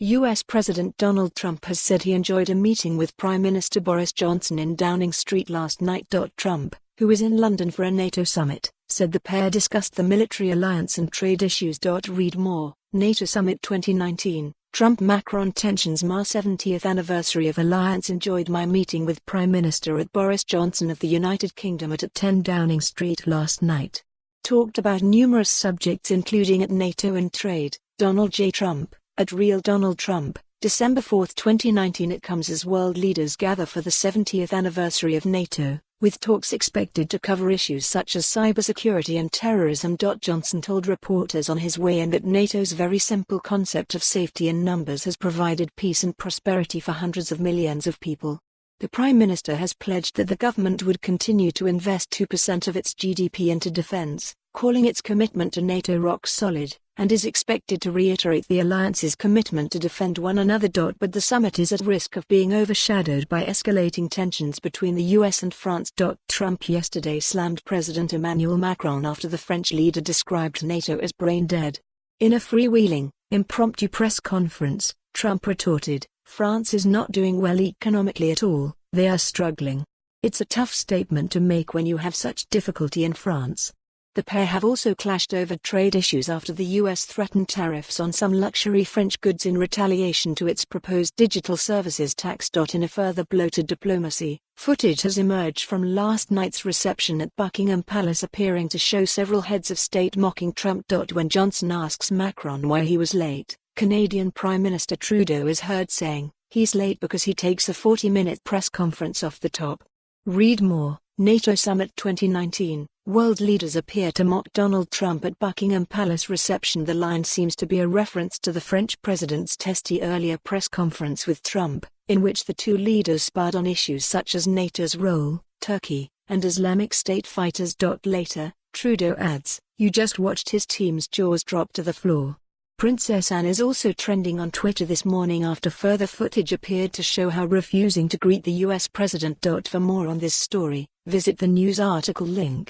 US President Donald Trump has said he enjoyed a meeting with Prime Minister Boris Johnson in Downing Street last night. Trump, who was in London for a NATO summit, said the pair discussed the military alliance and trade issues. Read more. NATO Summit 2019, Trump-Macron tensions mar 70th anniversary of alliance enjoyed. My meeting with Prime Minister Boris Johnson of the United Kingdom at 10 Downing Street last night. Talked about numerous subjects including at NATO and trade. Donald J. Trump, at Real Donald Trump, December 4, 2019. It comes as world leaders gather for the 70th anniversary of NATO, with talks expected to cover issues such as cybersecurity and terrorism. Johnson told reporters on his way in that NATO's very simple concept of safety in numbers has provided peace and prosperity for hundreds of millions of people. The Prime Minister has pledged that the government would continue to invest 2% of its GDP into defense, calling its commitment to NATO rock solid, and is expected to reiterate the alliance's commitment to defend one another. But the summit is at risk of being overshadowed by escalating tensions between the US and France. Trump yesterday slammed President Emmanuel Macron after the French leader described NATO as brain dead. In a freewheeling, impromptu press conference, Trump retorted, "France is not doing well economically at all, they are struggling. It's a tough statement to make when you have such difficulty in France." The pair have also clashed over trade issues after the US threatened tariffs on some luxury French goods in retaliation to its proposed digital services tax. In a further blow to diplomacy, footage has emerged from last night's reception at Buckingham Palace appearing to show several heads of state mocking Trump. When Johnson asks Macron why he was late, Canadian Prime Minister Trudeau is heard saying, "He's late because he takes a 40-minute press conference off the top." Read more. NATO Summit 2019, world leaders appear to mock Donald Trump at Buckingham Palace reception. The line seems to be a reference to the French president's testy earlier press conference with Trump, in which the two leaders sparred on issues such as NATO's role, Turkey, and Islamic State fighters. Later, Trudeau adds, "You just watched his team's jaws drop to the floor." Princess Anne is also trending on Twitter this morning after further footage appeared to show her refusing to greet the US president. For more on this story, visit the news article link.